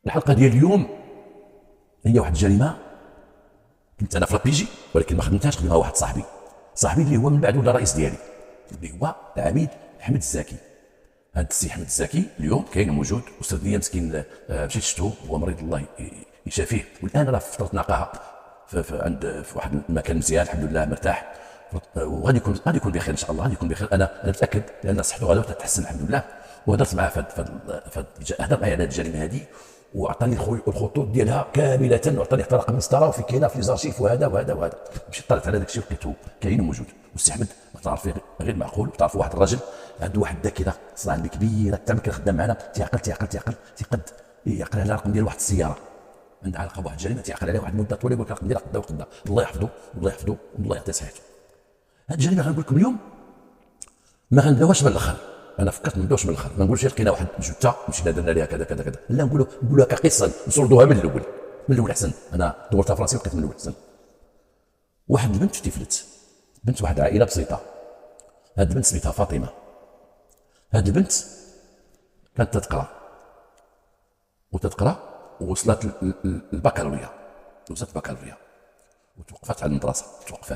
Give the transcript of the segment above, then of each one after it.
الحلقه ديال اليوم هي واحد الجريمه. كنت انا في لابيجي ولكن ما خدمتهاش، خدمها واحد صاحبي اللي هو من بعد ولا رئيس ديالي، اللي هو العميد حمد الزكي. هذا السي حمد الزكي اليوم كاين موجود، استاذ ليا مسكين مشيت شفتو هو مريض الله يشافيه، والان راه في فتره نقاهه في واحد المكان مزيان الحمد لله مرتاح، وغادي يكون بخير ان شاء الله، غادي يكون بخير. انا متاكد لان صحته غادي تتحسن الحمد لله. وهضرت معاه هضر معايا على هذه الجريمه هذه، واعطاني الخطوط ديالها كامله، وعطاني حتى رقم مسطره وفي كاينه في ليزارشيف وهذا وهذا وهذا. مشيت طلعت على داك الشيء ولقيته كاين وموجود. والسي احمد ما تعرف فيه غير معقول، وتعرف واحد الراجل عنده واحد الذاكره صراحه كبيره، حتى ملي كان خدام معنا تيقد يعقل على الرقم ديال واحد السياره عندها علاقه بواحد الجريمه، تيعقل عليها واحد المده طويله، يقول لك الرقم ديالها قدا وقدا. الله يحفظه والله يحفظه والله يعطيه صحته. هذه الجريمه غنقول لكم اليوم ما غنبداوهاش من الاخر. انا فكرت ما نبداوش من الاخر، ما نقولش لقينا واحد جثه مشينا درنا ليها كذا كذا كذا، لا نقولوها كقصه، نسردوها من الاول احسن. انا دورتها في راسي ولقيت من الاول احسن. واحد البنت تفلت، بنت واحد عائله بسيطه. هاد البنت سميتها فاطمه. هاد البنت كانت تتقرا ووصلت البكالوريا، وتوقفت على المدرسه.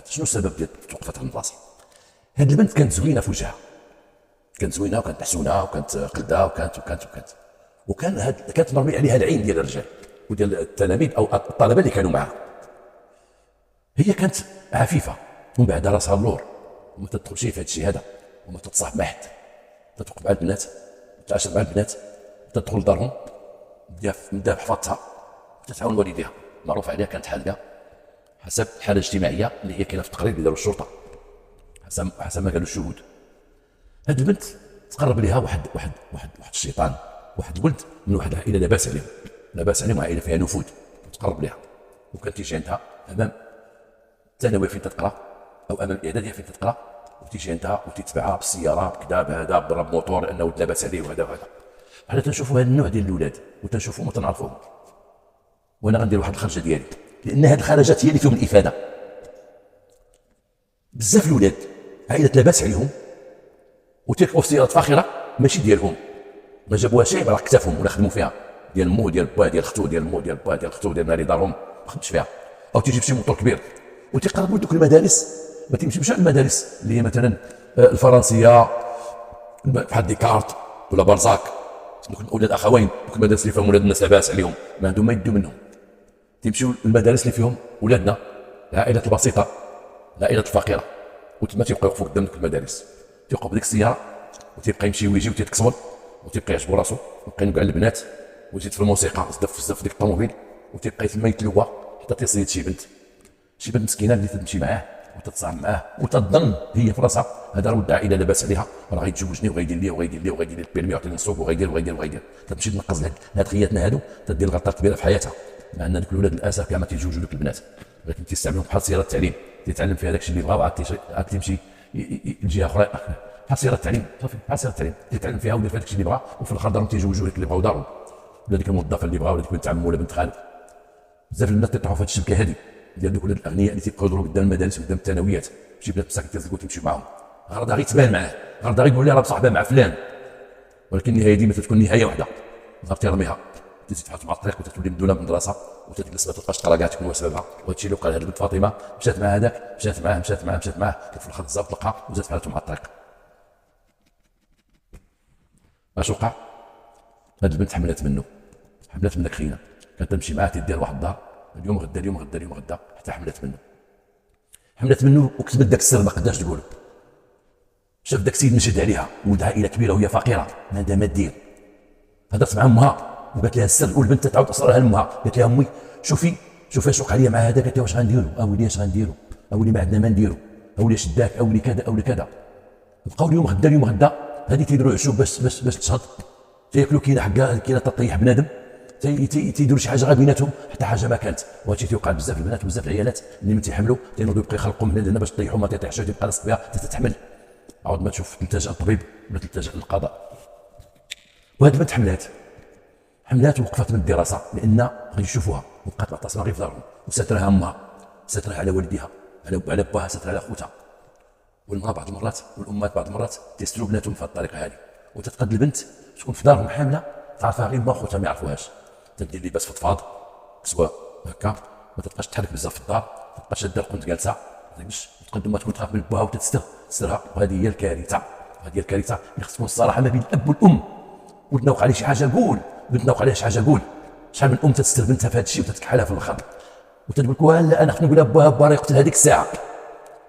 شنو السبب ديال توقفت على المدرسه؟ هاد البنت كانت زوينه في وجهها، كانت زوينه وكانت محسونه وكانت قلده كانت مرمي عليها العين ديال الرجال وديال التلاميذ او الطلبه اللي كانوا معها. هي كانت عفيفه ومن بعد راسها اللور، وما تدخل شيء في هذا الشيء هذا، وما تتصاحب مع حد، تتوقف مع البنات، تتعاشر مع البنات، تدخل لدارهم، بدها بحفاظتها وتتعاون والديها. معروف عليها كانت حاله حسب الحاله الاجتماعيه اللي هي كاينه في التقرير اللي داروا الشرطه حسب ما قالوا الشهود. هاد البنت تقرب لها واحد الشيطان، واحد الولد من واحد العائله لاباس عليهم عائله فيها نفوذ، تقرب لها وكان تيجي عندها امام الثانويه فين تتقرا او امام الاعداديه فين تتقرا، وتيجي عندها وتتبعها بالسياره بكذا بهذا بضرب موتور لانه لاباس عليه وهذا. حنا تنشوفوا هذا النوع ديال الاولاد وتنشوفوهم وتنعرفوهم، وانا غندير واحد الخرجه ديالي لان هذه الخرجات هي اللي فيهم الافاده. بزاف الاولاد عائله لاباس عليهم وتركبوا في سيارات فاخره ماشي ديالهم، ما جابوهاش على كتافهم ولا خدموا فيها، ديال مو ديال با ديال ختو ديال مو ديال با ديال ختو ديال ناري دارهم ما خدمش فيها. او تيجي بشي موتور كبير وتيقربوا لدوك المدارس، ما تمشيش المدارس اللي هي مثلا الفرنسيه بحال ديكارت ولا بارزاك، دوك الاولاد اخوين، دوك المدارس اللي فيهم ولاد الناس لاباس عليهم ما عندهم ما يدوا منهم. تيمشيو المدارس اللي فيهم ولادنا العائلات البسيطه العائلات الفقيره، وتما تيبقاو يوقفوا قدام دوك المدارس، تيوقف بديك السياره وتيبقى يمشي ويجي وتيتكسبل وتيبقى يعجبو راسو ويبقى ينقع على البنات ويزيد في الموسيقى بزاف ديك الطوموبيل، وتيبقى تما يتلوى حتى تصيد شي بنت مسكينه اللي تمشي معاه وتتصاحب معاه وتظن هي في راسها هذا راه ولد عائله لاباس عليها راه غيتزوجني وغيدير لي البيرمي ويعطيني السوق وغيدير. تمشي تنقز لهاد خياتنا هادو، تدير الغلطه كبيره في حياتها، مع ان دوك الولاد للاسف كاع ما تيتزوجوا دوك البنات، ولكن تيستعملوهم بحال سياره التعليم، تيتعلم فيها داكشي اللي بغا وعاد تيمشي لجهه اخرى بحال سياره التعليم، صافي بحال سياره التعليم تيتعلم فيها ويدير فيها داكشي اللي بغا، وفي الاخر دارهم تيزوجوا داك اللي بغاو دارهم، ولا ديك الموظفه اللي بغا، ولا ديك بنت عم ولا بنت خال. بزاف الناس تيطيحوا في هذه الشبكه هذه ديال دوك الولاد الاغنياء اللي تيبقاو يضربوا قدام المدارس وقدام الثانويات، شي بنات مساكن تيزقوا تمشي معاهم، غرضها غير تبان معاه، غرضها غير يقول لها راه مصاحبه مع فلان، ولكن النهايه ديما تتكون نهايه واحده، نهار تيرميها تتحط مع الطريق وتتولي مدونه من المدرسه وتجلس ما تبقاش تقرا كاع، تكون هو سببها. وهذا الشيء اللي وقع لهاد البنت فاطمه، مشات مع هذاك مشات معاه وفي الاخر الزاف طلقها وزاد في حالته مع الطريق. اش وقع؟ هاد البنت حملت من داك خينا، كانت تمشي معاه تدير واحد الدار اليوم غدا حتى حملت منه وكتبت داك السر ما قداش تقولو. شاف داك السيد مشد عليها، ولد عائله كبيره وهي فقيره ما عندها ما دير، هضرت مع امها وقالت لها السر، والبنت تعاود اسرارها لامها، قالت لها امي شوفي اش وقع لي مع هذا، قالت لها واش غنديروا اولي، اش غنديروا اولي، ما عندنا ما نديروا اولي، شداك اولي كذا. بقاو اليوم غدا هذه تيديروا عشوب باش تشهد، تياكلوا كاينه حكا كاينه تطيح بنادم، تيديروا شي حاجه غير بيناتهم حتى حاجه ما كانت. وهادشي تيوقع بزاف البنات وبزاف العيالات اللي من تيحملوا تينوضوا يبقى يخلقوا من هنا باش تطيحوا ما تيطيحش، تيبقى لاصق بها تتحمل، عاود ما تشوف تلتجا للطبيب ولا تلتجا للقضاء. وهاد البنت حملات ووقفت من الدراسه لان غادي يشوفوها، وبقات معتصمه غير في دارهم، وسترها امها، سترها على والديها، على باها، سترها على خوتها. والمراه بعض المرات والامهات بعض المرات تيستروا بناتهم في هذه الطريقه هذه، وتتقد البنت تكون في دارهم حامله تعرفها غير ما خوتها ما يعرفوهاش، تدير لباس فضفاض كسوه هكا، ما تبقاش تحرك بزاف في الدار، ما تبقاش شاده القنت جالسه، ما تقدرش تقدم، ما تكون تخاف من باها وتسترها، وهذه هي الكارثه. هذه هي الكارثه اللي خص تكون الصراحه ما بين الاب والام. ولد نوق عليه شي حاجه قول، بنت نوق عليها شي حاجه قول. شحال من ام تستر بنتها في هذا الشيء وتتكحلها في الاخر وتقول لك لا انا خصني نقول لها باها راه يقتل هذيك الساعه.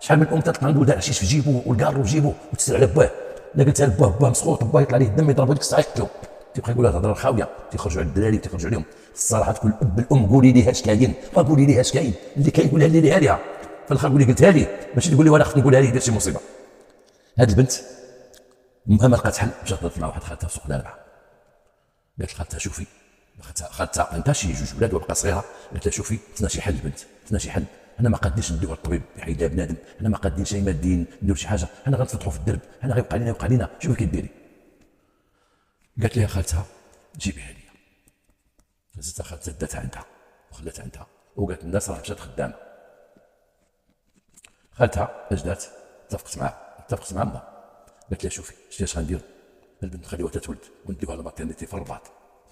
شحال من ام تلقى عنده ولد الحشيش في جيبه والكارو في جيبه وتسال على باه، لا قلتها لباه مسخوط، باه يطلع عليه الدم يضربو ديك الساعه يقتلو، تيبقى يقول لها الهضره الخاويه، تيخرجوا على الدراري تيخرجوا عليهم. الصراحه تكون الاب الام قولي لي اش كاين، ما قولي لي اش كاين، اللي كاين قولها لي عليها في الاخر، قولي قلتها لي، ماشي تقول لي وانا خصني نقولها لي دير شي مصيبه. هاد البنت امها ما لقات حل، مشات ضربت مع واحد خالتها في سوق الاربعه، قالت لخالتها شوفي، خالتها عندها شي جوج ولاد وبقى صغيره، قالت لها شوفي خصنا شي حل البنت، خصنا شي حل، انا ما قادينش نديو الطبيب يحيد لها بنادم، انا ما قادينش اي ماديين نديرو شي حاجه، انا غنفتحوا في الدرب، انا غيبقى لينا شوفي كي قالت لها خالتها جيبيها لي. هزتها خالتها داتها عندها وخلاتها عندها وقالت الناس راه مشات خدامه. خالتها اش دات؟ اتفقت مع امها، قالت لها شوفي شتي اش غنديرو، البنت نخليوها تتولد ونديوها للماتيرنيتي في الرباط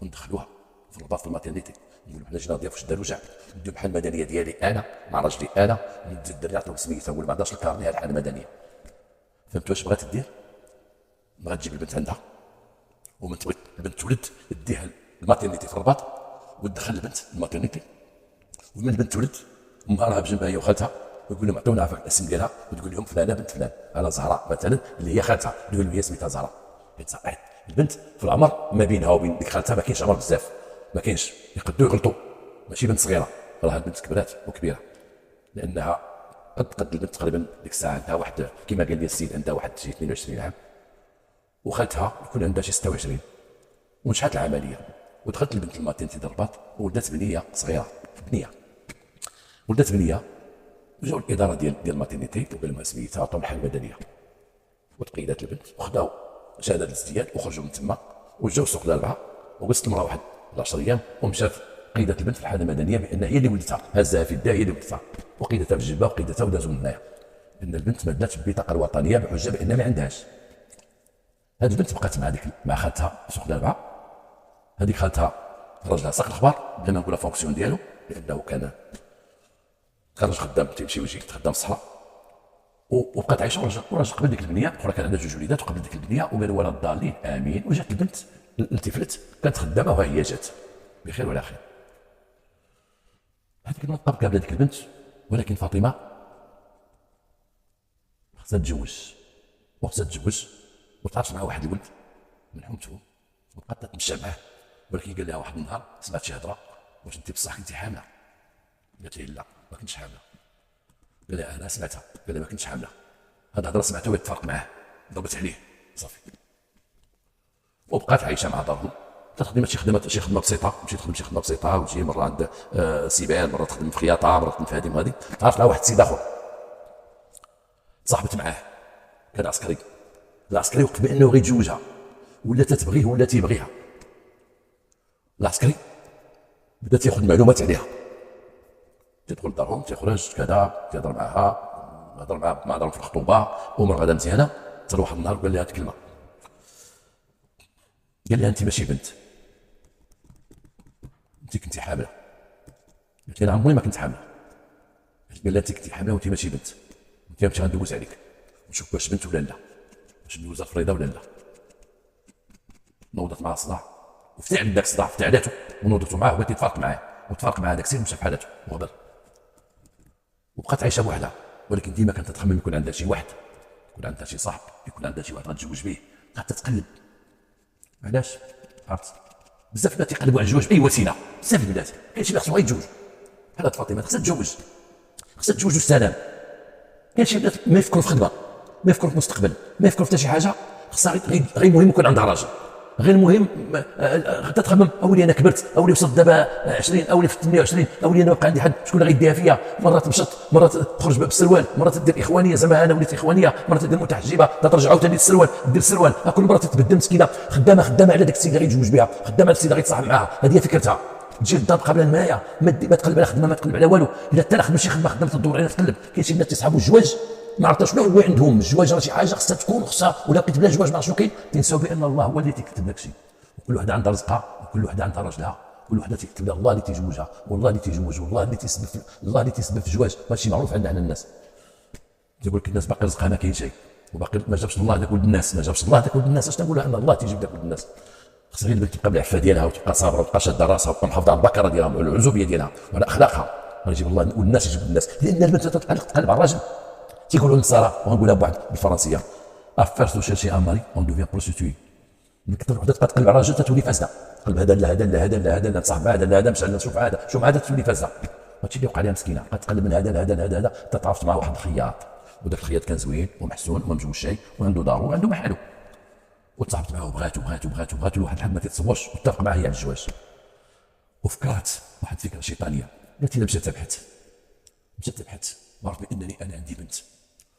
وندخلوها في الرباط في الماتيرنيتي، نقولوا حنا جينا نضيفوا واش داروا جا نديو بحال المدنيه ديالي انا مع راجلي انا، ندي الدري نعطيو سميتها ولا ما عندهاش الكارني على الحاله المدنيه. فهمتوا واش بغات دير؟ بغات تجيب البنت عندها ومن تبغي البنت تولد ديها الماتيرنيتي في الرباط وتدخل البنت الماتيرنيتي، ومن البنت تولد امها راه بجنبها هي وخالتها، ويقول لهم عطيونا عافاك الاسم ديالها، وتقول لهم فلانه بنت فلان، انا زهراء مثلا اللي هي خالتها، تقول لهم هي سميتها زهراء. البنت في العمر ما بينها وبين ديك خالتها ما كاينش عمر بزاف، ما كاينش، يقدروا يغلطوا، ماشي بنت صغيره، راه البنت كبرات وكبيره، لانها قد البنت تقريبا ديك الساعه عندها واحد كما قال لي السيد عندها واحد شي 22 عام، وخالتها يكون عندها شي 26، ونجحت العمليه ودخلت البنت الماتيرنتي ديال الرباط وولدات بنيه صغيره، ولدات بنيه، وجاو الاداره ديال الماتيرنيتي وقال لهم سميتها عطاهم الحاله المدنيه وتقيدات البنت وخداو شهاده الازدياد وخرجوا من تما وجاو سوق الاربعه، وقصت المراه واحد 10 ايام ومشات قيدت البنت في الحاله المدنيه بان هي اللي ولدتها، هزها في يدها هي اللي ولدتها، وقيدتها في الجبه وقيدتها ودازوا من هنايا، ان البنت ما داتش بالبطاقه الوطنيه بحجه بان ما عندهاش. هذه البنت بقات مع خالتها في سوق الاربعه، هذيك خالتها راجلها ساق الاخبار بلا ما نقولها فونكسيون ديالو، لانه كان راجل خدام تيمشي ويجي خدام الصحراء، وبقات عايشه وراجل قبل ديك البنيه، اخرى كان عندها جوج وليدات وقبل ديك البنيه، وقالوا ولا الضالين امين، وجات البنت التفلت كانت خدامه وها هي جات بخير وعلى خير. هذيك النقطه قبل ديك البنت، ولكن فاطمه خصها تتزوج وتعرف مع واحد الولد من حومته وبقات تتمشى معاه، ولكن قال لها واحد النهار سمعت شي هضره، واش انت بصح كنتي حامله؟ قالت له لا ما كنتش حامله. قال لها انا سمعتها، قال لها ما كنتش حامله، هاد الهضره سمعتها وهي تفرق معاه، ضربت عليه صافي، وبقات عايشه مع دارهم، تخدم شي خدمه بسيطه، تمشي تخدم شي خدمه بسيطه وتجي مره عند سيبان، مره تخدم في خياطه، مره تخدم في هذه وهذه، تعرف على واحد السيد اخر تصاحبت معاه كان عسكري، العسكري وقت بانه غيتزوجها ولا تتبغيه ولا تيبغيها، العسكري بدا تياخذ معلومات عليها، تدخل لدارهم تيخرج كذا تيهضر معها، هضر مع دارهم في الخطوبه امور غدا مزيانه، حتى واحد النهار قال لها هاد الكلمه، قال لها انت ماشي بنت، انت كنتي حامله. قلت لها عمري ما كنت حامله. قال لها انت كنتي حامله وانت ماشي بنت، انت ماشي غندوز عليك ونشوف واش بنت ولا لا، واش ندوزها فريضه ولا لا. نوضت معها صداع وفتعل داك الصداع فتعلاتو ونوضتو معاه وبغيت يتفارق معاه وتفارق معاه داك السيد ومشى في حالته وغبر، وبقات عايشه بوحدها، ولكن ديما كانت تخمم يكون عندها شي واحد، يكون عندها شي صاحب، يكون عندها شي واحد غتزوج به، بقات تتقلب. علاش؟ عرفت بزاف الناس تيقلبوا على الزواج باي وسيله، بزاف البنات كاين شي اللي خصو يتزوج بحال فاطمه خصها تتزوج والسلام، كاين شي بنات ما يفكروا في خدمه، ما يفكروا في مستقبل، ما يفكروا في حتى شي حاجه، خصها غير مهم يكون عندها راجل، غير المهم تتخمم اولي انا كبرت، اولي وصلت دابا 20، اولي في 28، اولي انا بقى عندي حد شكون اللي غيديها فيا، مرات مشط، مرات تخرج بالسروال، مرات دير اخوانيه زعما انا وليت اخوانيه، مرات دير متحجبه ترجع عاوتاني السروال دير السروال، كل مره تتبدل مسكينه، خدامه على داك السيد اللي غيتزوج بها، خدامه على السيد اللي غيتصاحب معاها، هذه هي فكرتها، تجي للدار قبل المايه ما تقلب على خدمه ما تقلب على والو، الا حتى خدم شي خدمه خدمت الدور عليها تقلب. كاين شي بنات تيصحابوا الزواج ما عرفتش شنو هو عندهم، الزواج راه شي حاجه خصها تكون ولا بقيت بلا زواج ما عرفت شنو كاين، تنساو بان الله هو اللي تيكتب لك شي، وكل وحده عندها رزقها وكل وحده عندها راجلها كل وحده تكتب لها الله اللي تيزوجها، والله اللي تيزوج، والله اللي تيسبب الله اللي تيسبب في الزواج. ماشي معروف عندنا الناس. تيقول لك الناس باقي رزقها ما كاين شيء، وباقي ما جابش الله هذاك ولد الناس، ما جابش الله هذاك ولد الناس. اش نقولها ان الله تيجيب ذاك ولد الناس؟ خصها البنت تبقى بالعفه ديالها وتبقى صابره وتبقى شاده راسها وتبقى محافظه على البكره ديالها والعزوبيه ديالها وعلى اخلاقها. غيجيب الله والناس يجيب الناس، لان البنت تتقلب على الراجل. تيقولوا النصارى وغنقولها بواحد بالفرنسيه افيرس شيرشي ان ماري اون دوفيان بروستيتوي. كثر وحده تبقى تقلب على الراجل تتولي فاسده، تقلب هذا لا هذا لا هذا لا هذا لا تصاحب هذا لا هذا مشى نشوف هذا شوف هذا تولي فاسده. هادشي اللي وقع لها مسكينه، بقات تقلب من هذا لهذا لهذا هذا. تعرفت مع واحد الخياط، وداك الخياط كان زوين ومحسون ومجوج شيء وعنده دارو وعنده محلو، وتصاحبت معاه وبغاتو لواحد الحد ما تيتصورش، واتفق معاه هي على الزواج. وفكرات واحد الفكره شيطانيه، قالت لي مشات تبحث وعرفت بانني انا عندي بنت.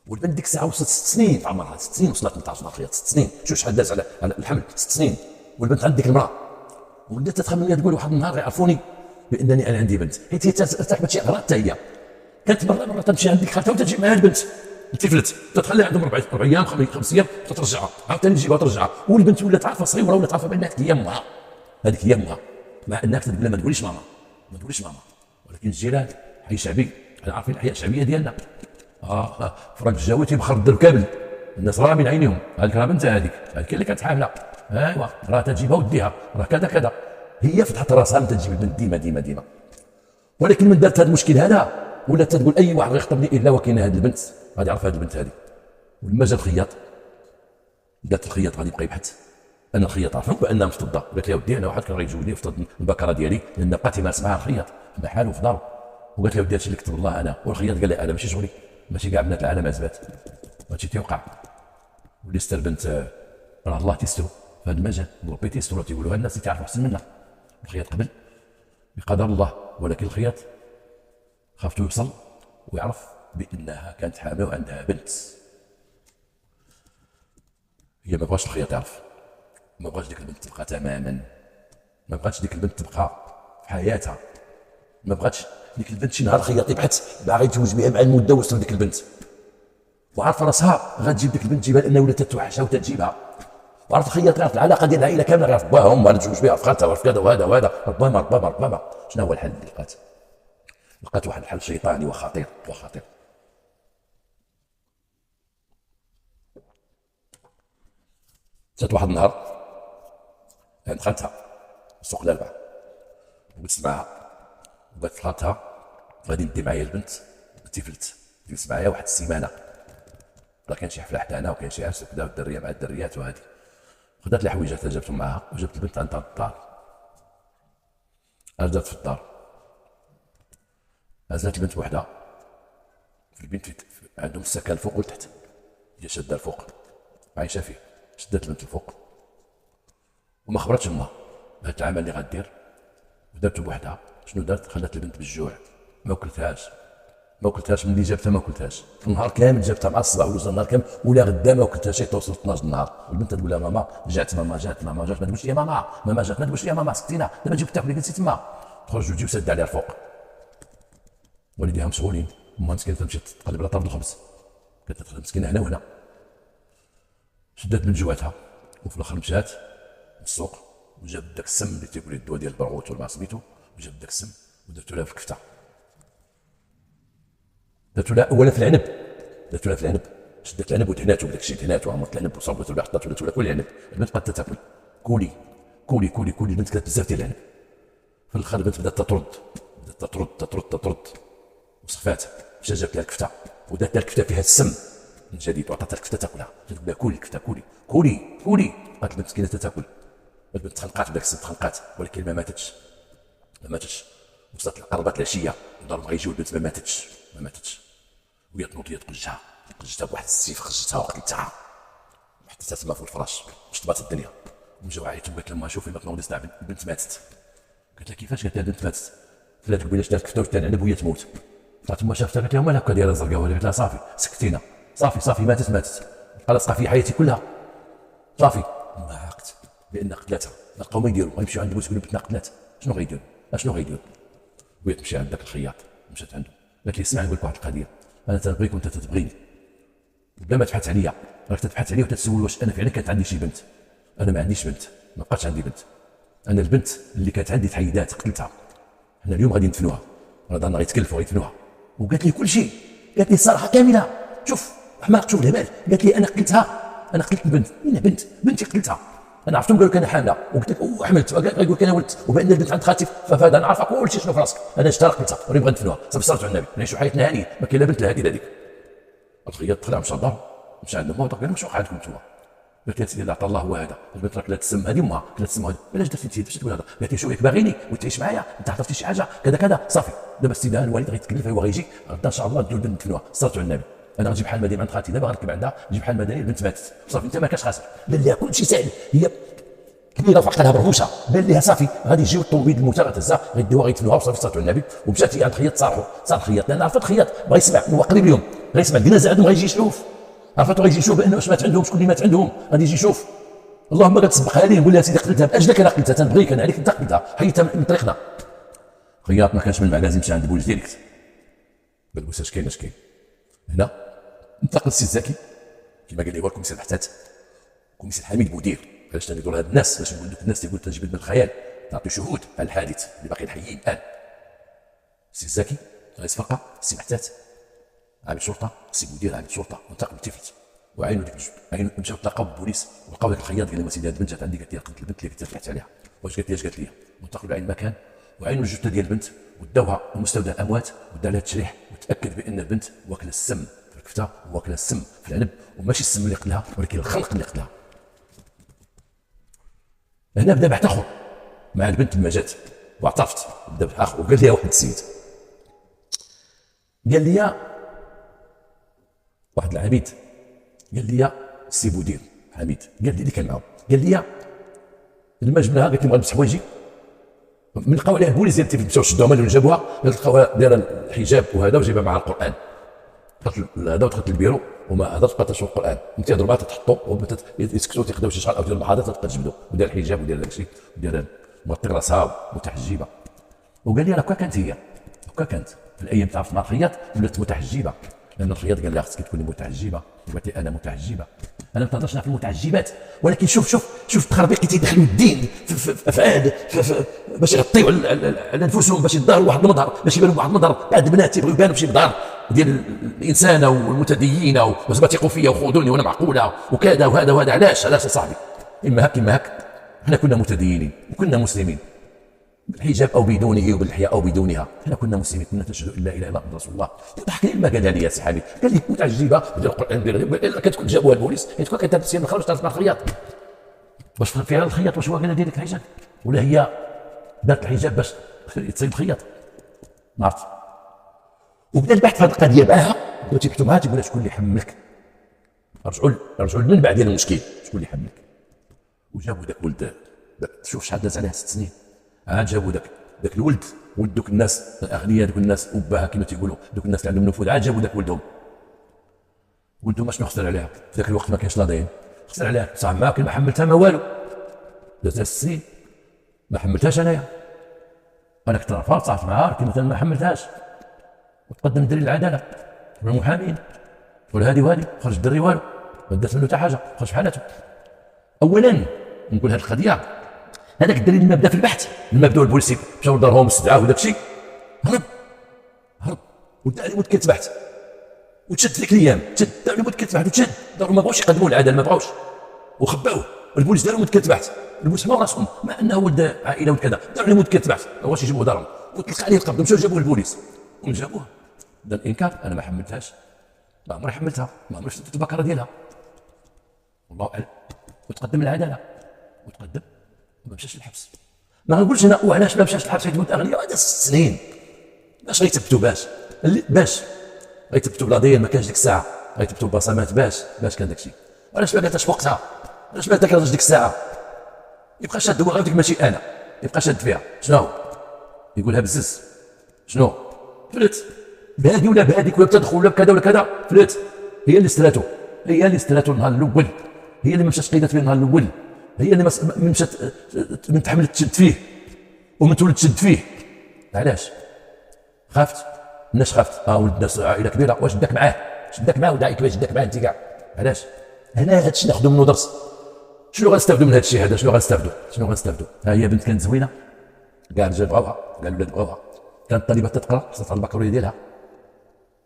والبنت ديك الساعه وصلت 6 سنين في عمرها، 6 سنين وصلت 18 نهار خياط، 6 سنين. شوف شحال داز على الحمل، 6 سنين. والبنت عند ديك المراه ولات تتخمم تقول واحد النهار يعرفوني بانني انا عندي بنت. حيت هي ترتكبت شي اغراض حتى هي. كانت مره تمشي عند ديك خالتها وتجي معها البنت الطفلت، تتخلى عندهم 4 ايام 5 ايام وترجعها، عاوتاني تجيبها وترجعها. والبنت ولات عارفه صغيره ولات عارفه بان هذيك هي امها، هذيك هي امها، مع انها كتقول لها ما تقوليش ماما، ولكن الجيران حي شعبي، احنا عارفين الاحياء الشعبيه ديالنا. فرانك الجاوي تيبخر الدرب كامل، الناس راه من عينيهم. هذيك راه بنت هذيك اللي كانت حامله، ايوا راه تجيبها وديها، راه كذا هي فتحت راسها من تجيب البنت ديما. ولكن من دارت هذا المشكل هذا ولات تقول اي واحد غيخطبني الا وكاين هذه البنت غادي يعرف هذه البنت هذه. ولما جا الخياط قالت الخياط غادي يبقى يبحث. انا الخياط عرفوا بانها مفتضه، قالت لها ودي انا واحد كان غيجوزني يفتض البكره ديالي لان بقات يمارس معها الخياط في حاله في دارو. وقالت له ودي هادشي اللي كتب الله انا. والخياط قال لها انا ماشي شغلي، ماشي كاع بنات العالم عزبات، هادشي تيوقع. ولي ستر بنت راه الله تيسترو في هذا المجال، ربي تيسترو. تيقولوها الناس اللي تعرفوا احسن منا. الخياط قبل بقدر الله، ولكن الخياط خافتو يوصل ويعرف بانها كانت حامل وعندها بنت. هي ما بغاش الخياط يعرف، ما بغاش ديك البنت تبقى تماما، ما بغاتش ديك البنت تبقى في حياتها، ما بغاتش ديك البنت شي نهار الخياط يبحث باغي يتزوج بها مع المده وصل ديك البنت وعارفه راسها غتجيب ديك البنت تجيبها لانها ولات تتوحشها وتتجيبها. وعرفت الخياط يعرف العلاقه ديال العائله كامله، يعرف باهم وانا نتزوج بها، عرف خالتها وعرف كذا وهذا. ربما شنو هو الحل اللي لقات واحد الحل شيطاني وخطير. جات واحد النهار عند خالتها السوق الاربعاء، وجلست معاها وقالت لخالتها غادي ندي معايا البنت الطفلت، جلست معايا واحد السيمانه، راه كاين شي حفله حدانا وكاين شي عرس وكذا، والدريه مع الدريات وهذه. خدات لي حويجات جابتهم معاها وجبت البنت عندها الدار. رجعت في الدار نزلت البنت وحدها في البنت عندهم السكن فوق والتحت، هي شاده الفوق عايشه فيه. شدات البنت الفوق وما خبرتش امها بهذا العمل اللي غدير، ودارته بوحدها. شنو دارت؟ خلات البنت بالجوع، ما وكلتهاش ملي جابتها ما وكلتهاش. النهار كامل جابتها مع الصباح ولا النهار كامل ولا غدا ما وكلتهاش حتى توصل 12 النهار. والبنت تقول لها ماما جات، ماما جات، ما تقولش لي ماما جات، ما تقولش لي ماما سكتينا دابا تجيب تاكلي. قلتي تما تخرج وتجي وسد عليها الفوق. والديها مسؤولين، امها مسكينه تمشي تقلب على طرد الخبز، قالت لها مسكينه هنا وهنا. شدات من جوعتها وفي الاخر مشات للسوق وجاب داك السم اللي تيقول لي الدواء ديال البرغوث ولا ما سميتو، وجاب داك السم ودرتو لها في الكفته. درتو لها اولا في العنب، شدت العنب ودهناتو بداك الشيء، دهناتو عمرت العنب وصوبته لها حطاتو لها كل العنب. البنت بقات تاكل كولي. البنت كانت بزاف ديال العنب. في الاخر البنت بدات تطرد وصفات. مشات جابت لها الكفته ودات لها الكفته فيها السم من جديد وعطاتها الكفته تاكلها. تقول لها كولي الكفته كولي. بقات البنت مسكينه تاكل. البنت تخنقات بداك السم تخنقات، ولكن ما ماتتش. وصلت قربت العشيه الدار بغا يجيو البنت ما ماتتش. وهي تنوض هي تقجها بواحد السيف، خرجتها وقتلتها وحطيتها تما فوق الفراش. شطبات الدنيا ومشاو عيطوا قالت لها شوفي ما تنوضيش البنت ماتت. قالت لها كيفاش؟ قالت لها البنت ماتت. قالت لها قبيله شدات الكفته وشتا العنب وهي تموت. طلعت تما شافتها قالت لها مالها هكا دايره زرقاء؟ قالت لها صافي سكتينا، صافي ماتت بقى لاصقه في حياتي كلها صافي. ما عاقت بان قتلتها. لقاو ما يديروا غيمشيو عند بوس يقولوا بنتنا قتلات. شنو غيديروا؟ وهي تمشي عند داك الخياط، مشات عنده قالت لي اسمع نقول لك واحد القضيه، انا تنبغيك وانت تتبغيني بلا ما تبحث عليا. راك تتبحث عليا وتتسول واش انا فعلا كانت عندي شي بنت. انا ما عنديش بنت، ما بقاتش عندي بنت. انا البنت اللي كانت عندي تحيدات قتلتها، حنا اليوم غادي ندفنوها، راه غيتكلفوا غيدفنوها. وقالت لي كل شيء، قالت لي الصراحه كامله. شوف حماق، شوف الهبال، قالت لي انا قتلتها، انا قتلت البنت. انا بنتي قتلتها، انا عرفتهم قالوا لك انا حامله وقلت لك وحملت، غيقول لك انا ولدت وبان البنت عند خالتي، فهذا انا عارفه كل شيء شنو في راسك. انا شفتها قتلتها ونبغى ندفنوها، صافي صرت على النبي نعيشوا حياتنا هانيه، ما كاين لا بنت لا هذه لا هذيك. الخياط طلع مشى للدار، مشى عند امها قال لهم شنو وقع عندكم انتم؟ قالت لي سيدي اللي عطى الله هو هذا، البنت راك لا تسم، هذه امها لا تسم، علاش درتي انت باش تقول هذا؟ قالت لي شو ياك باغيني وتعيش معايا، انت عرفتي شي حاجه كذا كذا، صافي دابا السيده الوالد غيتكلف، هو غيجي غدا ان شاء الله نديروا البنت ندفنوها. صرت على النبي انا غنجيب حال المدينه عند خالتي دابا غنركب عندها، نجيب حال المدينه البنت ماتت، صافي انت ما كاش خاسر، بان لها كل شيء سهل، هي كبيره في عقلها برغوشه، بان لها صافي غادي يجيو الطوموبيل الموتى غتهزها غيديوها غيدفنوها وصافي. صرت على النبي ومشات هي عند الخياط صالحوا، صار الخياط لان عرفت الخياط بغا يسمع، هو قريب لهم غيسمع الجنازه عندهم غيجي يشوف، عرفتو غيجي يشوف بانه اش مات عندهم، شكون اللي مات عندهم غادي يجي يشوف. اللهم غتسبقها ليه نقول لها سيدي قتلتها باجلك، انا قتلتها تنبغيك انا عليك انت قتلتها، حيدتها من طريقنا. خياط ما كانش من المعازيم، مشى عند بوليس ديريكت قال له اش كاين اش كاين هنا. انتقل السي الزكي كما قال لي هو الكوميسير حتات، الكوميسير حميد بودير، علاش تنقول هاد الناس باش نقول لك الناس تيقول تجيب من الخيال، تعطي شهود على الحادث اللي باقيين حيين الان. السي الزكي رئيس فرقه، السي محتات عامل شرطه، السي بودير عامل شرطه، وانتقلوا تيفيت وعينوا ديك الجثه، عينوا مشاو تلاقاو بالبوليس ولقاو داك الخياط قال لهم سيدي هاد البنت جات عندي، قالت لي قتلت البنت اللي كنت تحكي عليها. واش قالت لي اش قالت لي؟ وانتقلوا لعين المكان وعينوا الجثه ديال البنت وداوها لمستودع الاموات ودار لها تشريح، وتاكد بان البنت واكله السم في الكفته واكله السم في العنب، وماشي السم اللي قتلها ولكن الخلق اللي قتلها. هنا بدا بحث اخر مع البنت لما جات واعترفت، بدا بحث اخر وقال لي واحد السيد قال لي واحد العبيد، قال لي السي بودير حميد قال لي اللي كان معاه، قال لي لما جبناها قالت لي بغا نمسح حوايجي، من لقاو عليها البوليس ديال التيفيت مشاو شدوها اللي جابوها لقاوها دايره الحجاب وهذا وجايبها مع القران، دخلت هذا ودخلت البيرو وما هضرت بقات تشوف القران، انت ضربها تحطوا وبدات يسكتوا تيخداو شي شحال او ديال المحاضرات تبقى تجبدوا ودير الحجاب ودير داكشي ودير مغطي راسها متحجبه. وقال لي راه كانت هي كانت في الايام تعرفت مع الخياط ولات متحجبه، لان الخياط قال لها خصك تكوني متحجبه، قالت لي انا متحجبه، انا ما تهضرش في المتحجبات، ولكن شوف التخربيق اللي تيدخلوا الدين في افعال باش يغطيو على انفسهم، باش يظهروا واحد المظهر، باش يبانوا بواحد المظهر. بعض البنات تيبغيو يبانوا بشي مظهر ديال الانسانه والمتدينه وزعما تيقوا فيا وخذوني وانا معقوله وكذا وهذا علاش يا صاحبي؟ اما هاك حنا كنا متدينين وكنا مسلمين بالحجاب او بدونه وبالحياء او بدونها، حنا كنا مسلمين، كنا نشهد ان لا اله الا الله محمد رسول الله. يضحك لي ما قالها لي يا صحابي، قال لي متعجبه ديال القران ديال كتكون جابوها البوليس كتكون كتبسي من خرج تعرف مع الخياط، واش فعلا الخياط واش هو قال دير لك الحجاب ولا هي دارت الحجاب باش تصيد الخياط؟ ما عرفت. وبدا البحث في هذه القضيه معاها، بداو تيبحثوا معاها تيقول لها شكون اللي حملك، رجعوا للمنبع ديال المشكل، شكون اللي حملك؟ وجابوا ذاك ولد، شوف شحال داز عليها 6 سنين، عاد جابوا ذاك الولد، ولد دوك الناس الاغنياء، دوك الناس وباها كما تيقولوا، دوك الناس اللي عندهم نفوذ، عاد جابوا ذاك ولدهم شنو خسر عليها؟ في ذاك الوقت ما كاينش لاضين، خسر عليها صح ما كان ما حملتها ما والو، دازت 6 سنين ما حملتهاش انايا، انا كنت رافض صعدت معاها ولكن مثلا ما حملتهاش، وتقدم الدري للعداله والمحامين والهادي وهادي، خرج الدري والو ما دات منه حتى حاجه، خرج في حالته. اولا نقول هذه القضيه، هذاك الدليل لما بدا في البحث، لما بداو البوليس مشاو لدارهم واستدعاوه وداك الشيء، هرب ودا عليه مده كتبحث وتشد ذيك الايام، تشد دا عليه مده كتبحث وتشد، دارهم ما بغاوش يقدموا العداله، ما بغاوش وخباوه، البوليس داروا مده كتبحث، البوليس حماو راسهم مع انه ولد عائله وكذا، داروا عليه مده كتبحث، ما بغاوش يجيبوه دارهم، وطلق عليه القبض، مشاو جابوه البوليس وجابوه، دا الانكار انا ما حملتهاش، ما عمري حملتها، ما عمري شفت البكره ديالها، والله اعلم، وتقدم العداله وتقدم ما مشاش للحبس. ما نقولش انا وعلاش ما مشاش للحبس حيت ولد اغنياء، هذا 6 سنين باش غيتثبتوا، باش غيتثبتوا بلاضيه، ما كانش ديك الساعه غيتثبتوا بصمات، باش كان داك الشيء، علاش ما قالتهاش في وقتها، علاش ما ذاك الراجل ديك الساعه يبقى شاد هو غير ديك ماشي انا، يبقى شاد فيها شنو يقولها بزز، شنو فلت بهادي ولا بهاديك ولا بتدخل ولا بكذا ولا كذا، فلت هي اللي استراتو النهار الاول، هي اللي ما مشاتش قيدت فيه النهار الاول، هي اللي مشات من تحملت تشد فيه ومن تولد تشد فيه. علاش خافت؟ الناس خافت، ولد الناس عائله كبيره، واش شدك معاه ودعيك باش شدك معاه انت كاع، علاش؟ هنا هادشي ناخذ منه درس، شنو غنستافدوا من هذا الشيء هذا؟ شنو غنستافدوا؟ ها هي بنت كانت زوينه، كاع الرجال بغاوها، كاع الولاد بغاوها، كانت الطالبه تتقرا، حصلت على البكالوريا ديالها.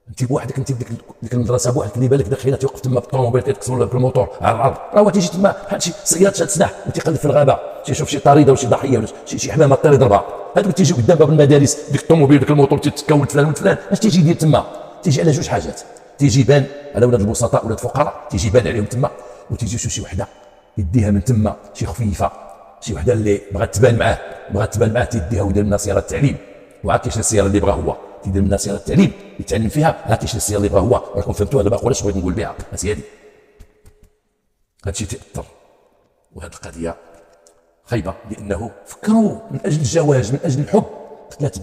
انت بوحدك، انت في ديك المدرسه بوحدك اللي بالك داخله توقف تما بالطوموبيل كيتكسر ولا بالموتور على الارض، راه هو تيجي تما بحال شي صياد شاد سلاح وتيقلب في الغابه، تيشوف شي طريده وشي ضحيه ولا شي حمامه طير يضربها. هذوك تيجيو قدام باب المدارس، ديك الطوموبيل ديك الموتور تتكون فلان وفلان، اش تيجي يدير تما؟ تيجي على جوج حاجات، تيجي يبان على ولاد البسطاء ولاد الفقراء، تيجي يبان عليهم تما، وتيجي شي وحده يديها من تما، شي خفيفه، شي وحده اللي بغات تبان معاه تيديها ويدير منها سياره التعليم. وعاد كاين السياره اللي بغا هو تيدير منها سياره التعليم يتعلم فيها، عاد كاين السياره اللي بغا هو. راكم فهمتوها دابا؟ علاش بغيت نقول بها هذه؟ هادشي تاثر، وهذه القضيه خايبه، لانه فكروا من اجل الزواج، من اجل الحب، قتلت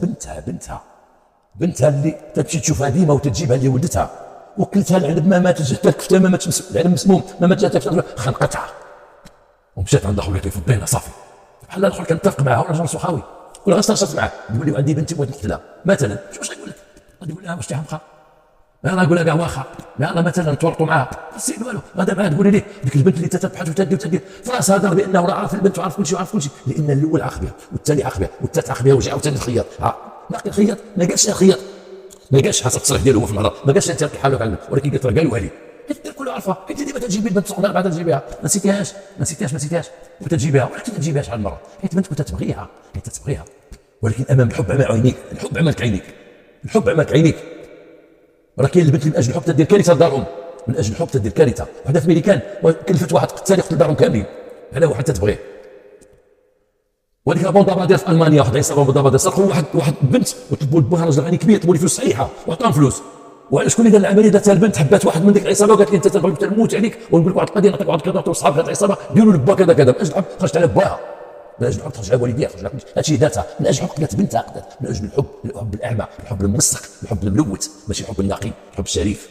بنتها اللي تمشي تشوفها ديما وتجيبها لولدتها، وكلتها العنب ما ماتت، حتى الكفته ما ماتش، العنب مسموم ما ماتت، خنقتها ومشات عند خويا كيفضينا صافي. بحال الاخر كنتفق معها ولا راجل سخاوي ولا غنستنشط معاه، يقول لي عندي بنتي بغيت نقتلها مثلا، واش غيقول لك؟ غادي يقول لها واش تيحمقها؟ لا نقول لها كاع واخا، لا مثلا تورطوا معاه السيد والو، غادا معاه تقولي ليه ديك البنت اللي تتبحث وتدير فراسها هضر بانه راه عارف البنت وعارف كل شيء، لان الاول عاق بها والثاني عاق بها والثالث عاق بها وجا عاوتاني الخياط، باقي الخياط ما قالش الخياط، ما قالش حسب التصريح ديالو هو في النهار، ما قالش انت كحالك على، ولكن قالت راه قالوها لي، حيت كل عارفه، حيت ديما تجيبي البنت سخنه بعد تجيبيها، ما نسيتيهاش وتجيبيها، ولا تجيبيهاش على المره، حيت بنت كنت تبغيها، ولكن امام الحب عمى عينيك، الحب عماك عينيك. راه كاين البنت اللي من اجل الحب تدير كارثه لدارهم، من اجل الحب تدير كارثه. وحده في امريكان كلفت واحد قتال يقتل دارهم كاملين على واحد تتبغيه. وديك البوندابا ديال في المانيا، واحد عيسى بوندابا ديال سرقوا واحد بنت وطلبوا بوها راجل غني كبير، طلبوا لي فلوس صحيحه وعطاهم فلوس. وعلى شكون اللي دار العمليه؟ دارتها البنت، حبات واحد من ديك العصابه وقالت لي انت تبغي نموت عليك ونقول لك واحد القضيه، نعطيك واحد القضيه وصحاب هذه العصابه ديروا لك با كذا من اجل الحب خرجت على باها، من اجل الحب خرج على والديها، خرج على هادشي دارتها من اجل الحب، قتلت بنتها، من اجل الحب الاعمى، الحب الملصق، الحب الملوث، ماشي الحب النقي، الحب الشريف.